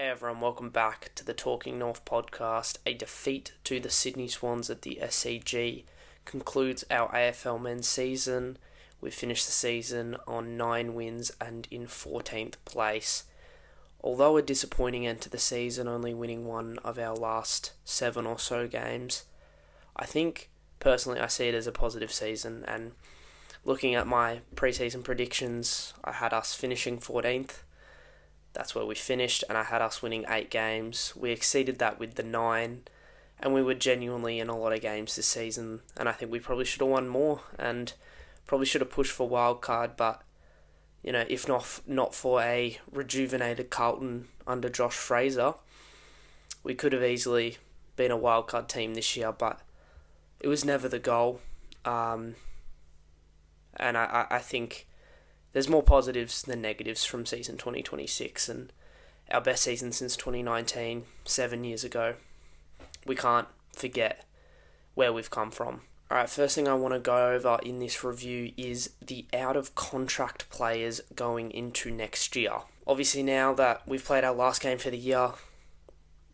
Hey everyone, welcome back to the Talking North podcast. A defeat to the Sydney Swans at the SCG concludes our AFL men's season. We finished the season on 9 wins and in 14th place. Although a disappointing end to the season, only winning one of our last 7 or so games, I think, personally, I see it as a positive season, and looking at my pre-season predictions, I had us finishing 14th. That's where we finished, and I had us winning 8 games. We exceeded that with the 9, and we were genuinely in a lot of games this season, and I think we probably should have won more, and probably should have pushed for wildcard, but, if not for a rejuvenated Carlton under Josh Fraser, we could have easily been a wildcard team this year, but it was never the goal, and I think there's more positives than negatives from season 2026, and our best season since 2019, 7 years ago. We can't forget where we've come from. Alright, first thing I want to go over in this review is the out-of-contract players going into next year. Obviously, now that we've played our last game for the year,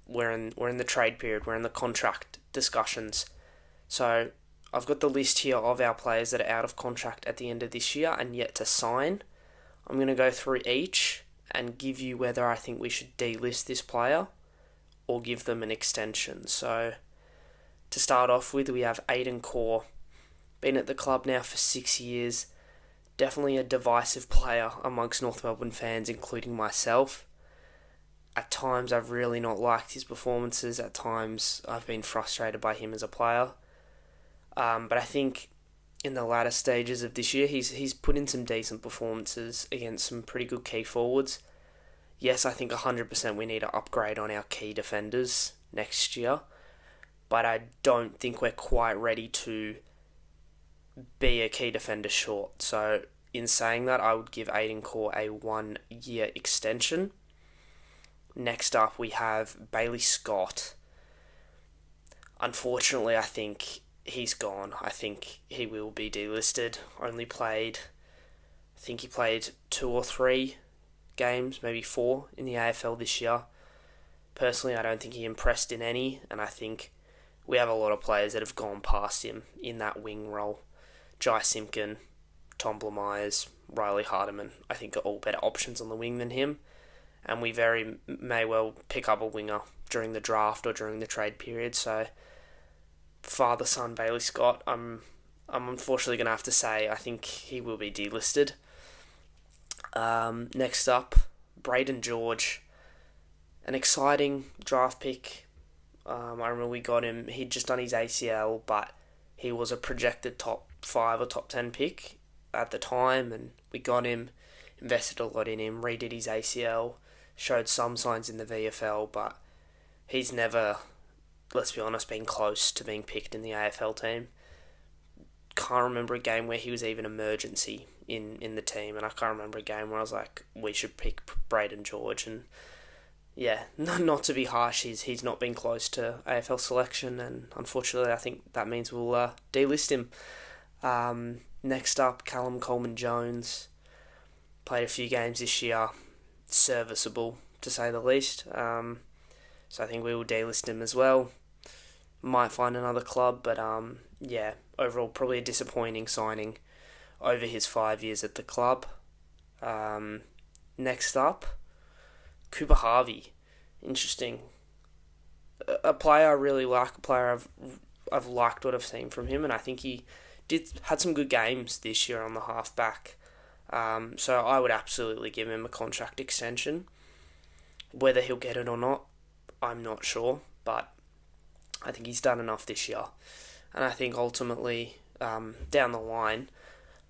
we're in the trade period, we're in the contract discussions. So I've got the list here of our players that are out of contract at the end of this year and yet to sign. I'm going to go through each and give you whether I think we should delist this player or give them an extension. So to start off with, we have Aiden Core. Been at the club now for 6 years. Definitely a divisive player amongst North Melbourne fans, including myself. At times I've really not liked his performances. At times I've been frustrated by him as a player. But I think in the latter stages of this year, he's put in some decent performances against some pretty good key forwards. Yes, I think 100% we need to upgrade on our key defenders next year, but I don't think we're quite ready to be a key defender short. So in saying that, I would give Aiden Core a 1-year extension. Next up, we have Bailey Scott. Unfortunately, I think he's gone. I think he will be delisted. I think he played 2 or 3 games, maybe 4 in the AFL this year. Personally, I don't think he impressed in any, and I think we have a lot of players that have gone past him in that wing role. Jai Simpkin, Tom Blamires, Riley Hardiman, I think are all better options on the wing than him, and we very may well pick up a winger during the draft or during the trade period, so father-son Bailey Scott, I'm unfortunately going to have to say I think he will be delisted. Next up, Braden George, an exciting draft pick. I remember we got him, he'd just done his ACL, but he was a projected top 5 or top 10 pick at the time, and we got him, invested a lot in him, redid his ACL, showed some signs in the VFL, but he's never, let's be honest, been close to being picked in the AFL team. Can't remember a game where he was even emergency in the team, and I can't remember a game where I was like, we should pick Braden George, and yeah, not to be harsh, he's not been close to AFL selection, and unfortunately I think that means we'll delist him. Next up, Callum Coleman-Jones. Played a few games this year, serviceable to say the least, so I think we will delist him as well. Might find another club, but overall probably a disappointing signing over his 5 years at the club. Next up, Cooper Harvey. Interesting. A player I really like, a player I've liked what I've seen from him, and I think he had some good games this year on the half-back. So I would absolutely give him a contract extension. Whether he'll get it or not, I'm not sure, but I think he's done enough this year. And I think ultimately, down the line,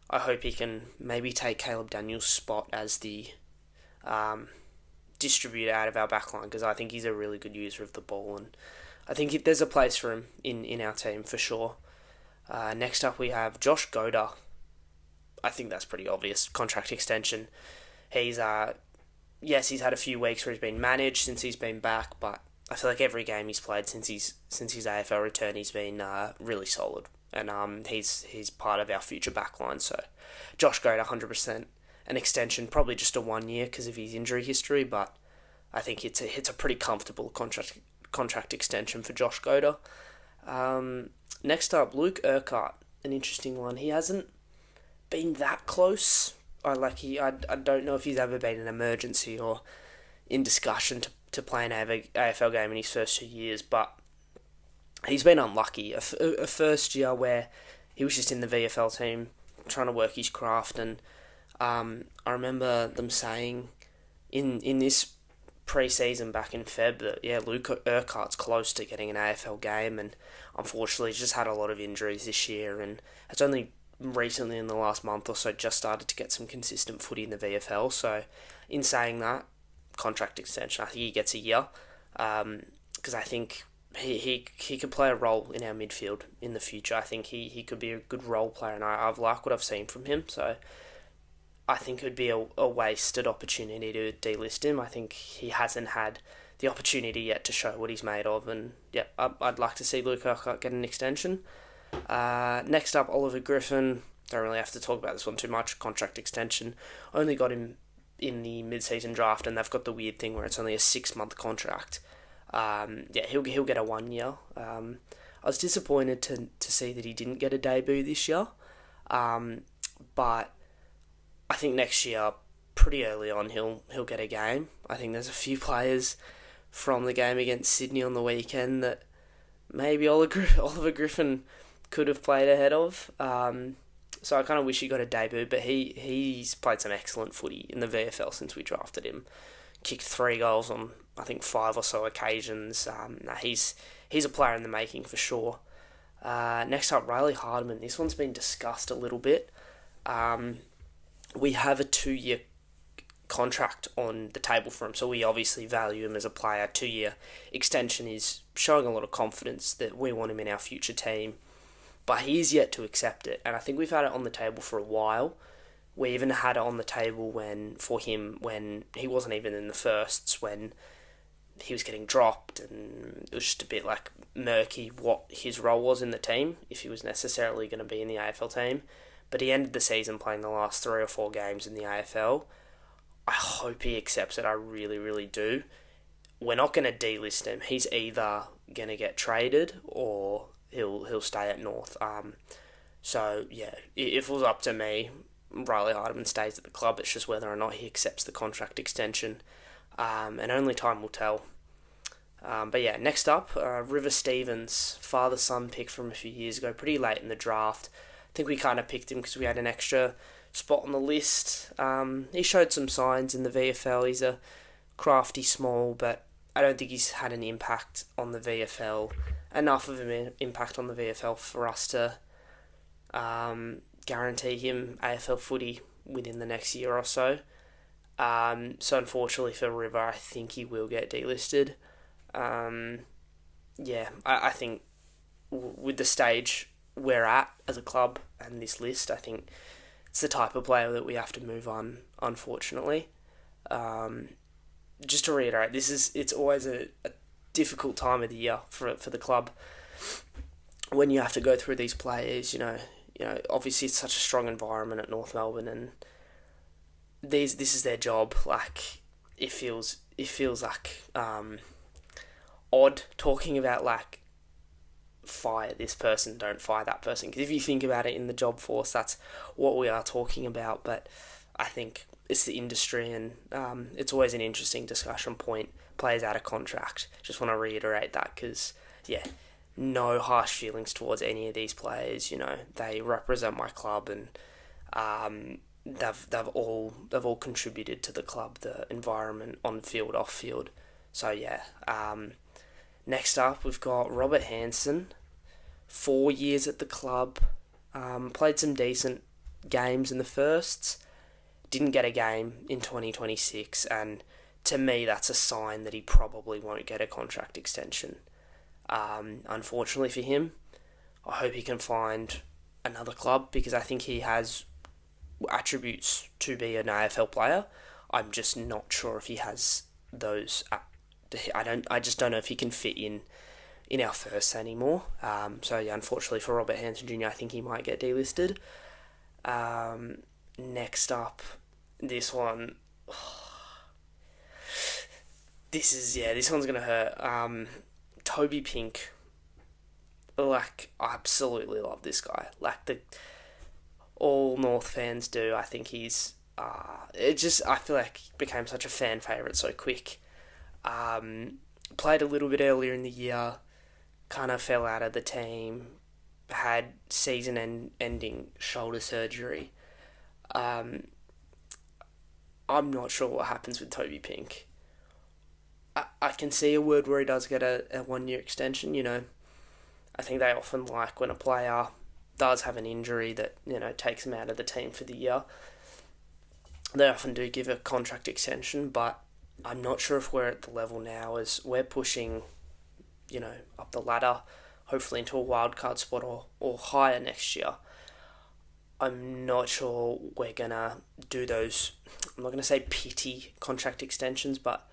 I hope he can maybe take Caleb Daniels' spot as the distributor out of our backline, because I think he's a really good user of the ball, and I think there's a place for him in our team for sure. Next up we have Josh Goda. I think that's pretty obvious. Contract extension. He's he's had a few weeks where he's been managed since he's been back, but I feel like every game he's played since his AFL return, he's been really solid, and he's part of our future backline. So Josh Goda, 100% an extension, probably just a 1 year because of his injury history, but I think it's a pretty comfortable contract extension for Josh Goder. Next up, Luke Urquhart, an interesting one. He hasn't been that close. I don't know if he's ever been an emergency or in discussion to play an AFL game in his first 2 years, but he's been unlucky. A first year where he was just in the VFL team trying to work his craft, and I remember them saying in this pre-season back in Feb that Luke Urquhart's close to getting an AFL game, and unfortunately he's just had a lot of injuries this year, and it's only recently in the last month or so just started to get some consistent footy in the VFL. So in saying that, contract extension, I think he gets a year, because I think he could play a role in our midfield in the future. I think he could be a good role player, and I've liked what I've seen from him. So I think it would be a wasted opportunity to delist him. I think he hasn't had the opportunity yet to show what he's made of, and I'd like to see Luke Urquhart get an extension. Next up, Oliver Griffin. Don't really have to talk about this one too much. Contract extension. Only got him in the mid-season draft, and they've got the weird thing where it's only a 6-month contract. He'll get a 1 year. I was disappointed to see that he didn't get a debut this year, but I think next year, pretty early on, he'll get a game. I think there's a few players from the game against Sydney on the weekend that maybe Oliver Griffin could have played ahead of. So I kind of wish he got a debut, but he's played some excellent footy in the VFL since we drafted him. Kicked 3 goals on, I think, 5 or so occasions. He's a player in the making for sure. Next up, Riley Hardiman. This one's been discussed a little bit. We have a 2-year contract on the table for him, so we obviously value him as a player. 2-year extension is showing a lot of confidence that we want him in our future team, but he is yet to accept it, and I think we've had it on the table for a while. We even had it on the table when he wasn't even in the firsts, when he was getting dropped, and it was just a bit like murky what his role was in the team, if he was necessarily going to be in the AFL team. But he ended the season playing the last 3 or 4 games in the AFL. I hope he accepts it. I really, really do. We're not going to delist him. He's either going to get traded or he'll stay at North. So yeah, if it was up to me, Riley Hardiman stays at the club. It's just whether or not he accepts the contract extension, and only time will tell. But yeah, next up, River Stevens, father-son pick from a few years ago, pretty late in the draft. I think we kind of picked him because we had an extra spot on the list. He showed some signs in the VFL. He's a crafty small, but I don't think he's had an impact on the VFL, enough of an impact on the VFL for us to guarantee him AFL footy within the next year or so. So unfortunately for River, I think he will get delisted. I think with the stage we're at as a club and this list, I think it's the type of player that we have to move on, unfortunately. Just to reiterate, it's always a difficult time of the year for the club when you have to go through these players. You know, obviously it's such a strong environment at North Melbourne, and this is their job. Like, it feels like odd talking about like, fire this person, don't fire that person, because if you think about it in the job force, that's what we are talking about. But I think it's the industry, and it's always an interesting discussion point. Players out of contract, just want to reiterate that, because no harsh feelings towards any of these players. They represent my club, and they've all contributed to the club, the environment on field, off field. So next up, we've got Robert Hansen, 4 years at the club, played some decent games in the firsts, didn't get a game in 2026, and to me that's a sign that he probably won't get a contract extension. Unfortunately for him, I hope he can find another club, because I think he has attributes to be an AFL player. I'm just not sure if he has those. I just don't know if he can fit in our first anymore. Unfortunately for Robert Hansen Jr., I think he might get delisted. Next up, this one this one's gonna hurt. Toby Pink, like, I absolutely love this guy. Like, all North fans do. I think I feel like he became such a fan favourite so quick. Played a little bit earlier in the year, kind of fell out of the team, had season-ending shoulder surgery. I'm not sure what happens with Toby Pink. I can see a word where he does get a 1-year extension, I think they often like when a player does have an injury that, takes him out of the team for the year. They often do give a contract extension, but I'm not sure if we're at the level now as we're pushing, up the ladder, hopefully into a wildcard spot or higher next year. I'm not sure we're going to do those, I'm not going to say pity contract extensions, but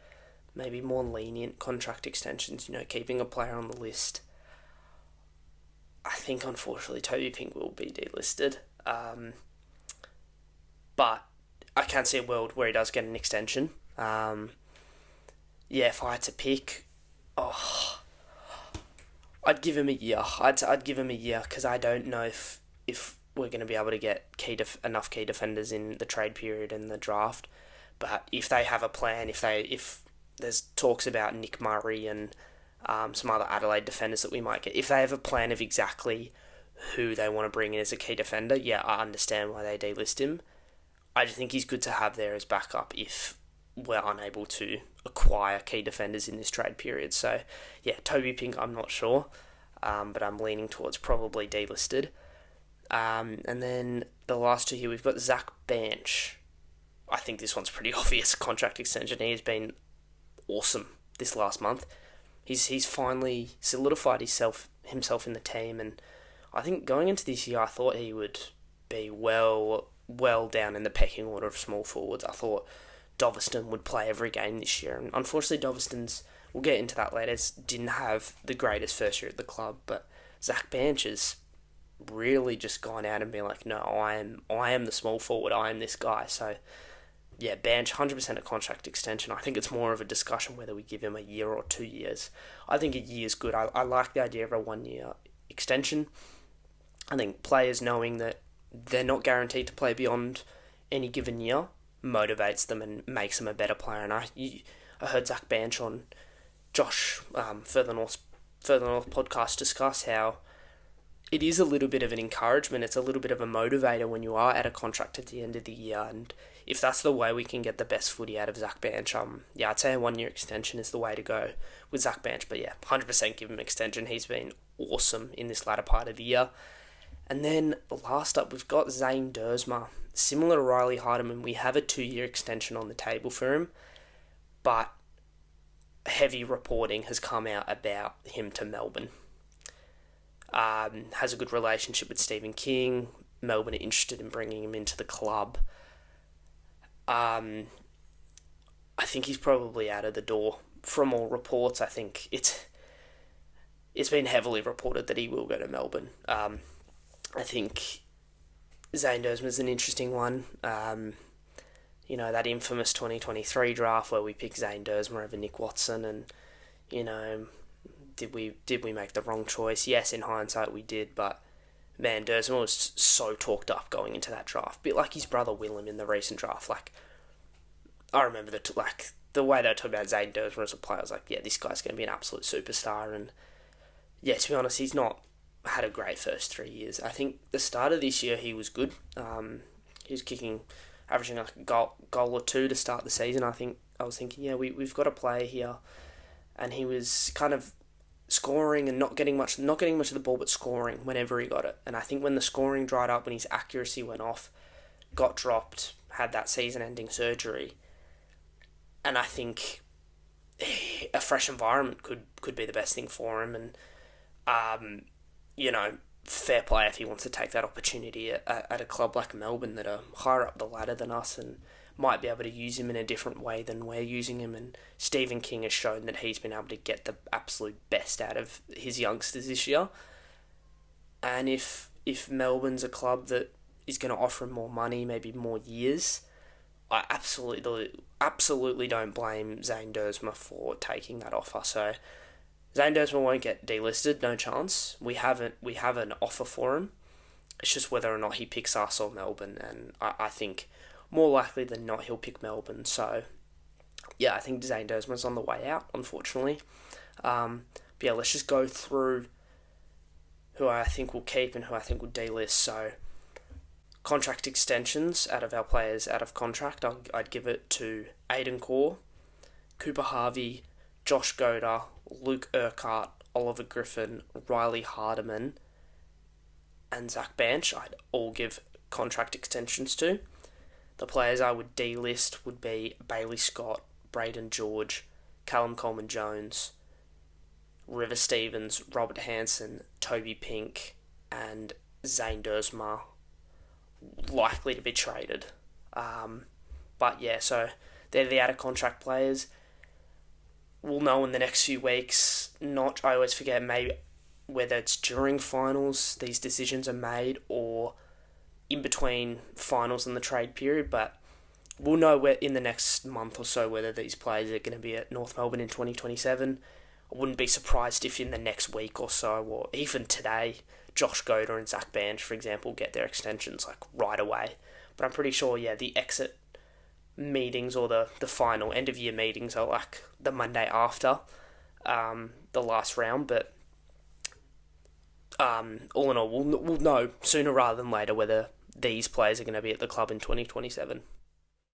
maybe more lenient contract extensions, keeping a player on the list. I think, unfortunately, Toby Pink will be delisted. But I can't see a world where he does get an extension. If I had to pick, I'd give him a year. I'd give him a year because I don't know if we're going to be able to get enough key defenders in the trade period and the draft. But if they have a plan, if there's talks about Nick Murray and some other Adelaide defenders that we might get, if they have a plan of exactly who they want to bring in as a key defender, I understand why they delist him. I just think he's good to have there as backup if we're unable to acquire key defenders in this trade period. So, Toby Pink, I'm not sure, but I'm leaning towards probably delisted. And then the last two here, we've got Zach Banch. I think this one's pretty obvious contract extension. He has been awesome this last month. He's finally solidified himself in the team, and I think going into this year, I thought he would be well down in the pecking order of small forwards. I thought Doveston would play every game this year, and unfortunately we'll get into that later, didn't have the greatest first year at the club, but Zach Banch has really just gone out and been like, no, I am the small forward, I am this guy. So Banch, 100% a contract extension. I think it's more of a discussion whether we give him a year or 2 years. I think a year is good. I like the idea of a 1-year extension. I think players knowing that they're not guaranteed to play beyond any given year motivates them and makes them a better player. And I heard Zach Banch on Josh Further North podcast discuss how it is a little bit of an encouragement. It's a little bit of a motivator when you are at a contract at the end of the year. And if that's the way we can get the best footy out of Zach Banch, I'd say a 1-year extension is the way to go with Zach Banch. But 100% give him an extension. He's been awesome in this latter part of the year. And then last up, we've got Zane Dersma. Similar to Riley Hardiman, we have a 2-year extension on the table for him, but heavy reporting has come out about him to Melbourne. Has a good relationship with Stephen King. Melbourne are interested in bringing him into the club. I think he's probably out of the door. From all reports, I think it's been heavily reported that he will go to Melbourne. I think Zane Dersma's an interesting one. That infamous 2023 draft where we picked Zane Dersma over Nick Watson, and did we make the wrong choice? Yes, in hindsight we did, but man, Dersma was so talked up going into that draft, a bit like his brother Willem in the recent draft. Like, I remember the way they talked about Zane Dersma as a player. I was like, this guy's going to be an absolute superstar, and to be honest, he's not had a great first 3 years. I think the start of this year he was good. He was averaging like a goal or two to start the season. I was thinking, we've got a player here, and he was kind of scoring and not getting much of the ball, but scoring whenever he got it. And I think when the scoring dried up, when his accuracy went off, got dropped, had that season-ending surgery, and I think a fresh environment could be the best thing for him. And fair play if he wants to take that opportunity at a club like Melbourne that are higher up the ladder than us and might be able to use him in a different way than we're using him. And Stephen King has shown that he's been able to get the absolute best out of his youngsters this year. And if Melbourne's a club that is going to offer him more money, maybe more years, I absolutely don't blame Zane Dersma for taking that offer. So Zane Dersma won't get delisted, no chance. We have an offer for him. It's just whether or not he picks us or Melbourne, and I think more likely than not he'll pick Melbourne. So yeah, I think Zane Dersma's on the way out, unfortunately. But yeah, let's just go through who I think will keep and who I think will delist. So contract extensions out of our players out of contract, I'd give it to Aiden Core, Cooper Harvey, Josh Goda, Luke Urquhart, Oliver Griffin, Riley Hardiman, and Zach Banch. I'd all give contract extensions to. The players I would delist would be Bailey Scott, Braden George, Callum Coleman-Jones, River Stevens, Robert Hansen, Toby Pink, and Zane Dersma, likely to be traded. But yeah, so they're the out-of-contract players. We'll know in the next few weeks. I always forget, maybe whether it's during finals these decisions are made or in between finals and the trade period, but we'll know in the next month or so whether these players are going to be at North Melbourne in 2027. I wouldn't be surprised if in the next week or so, or even today, Josh Goda and Zach Banch, for example, get their extensions like right away. But I'm pretty sure, yeah, the exit meetings or the final end of year meetings are like the Monday after the last round. But all in all, we'll know sooner rather than later whether these players are going to be at the club in 2027.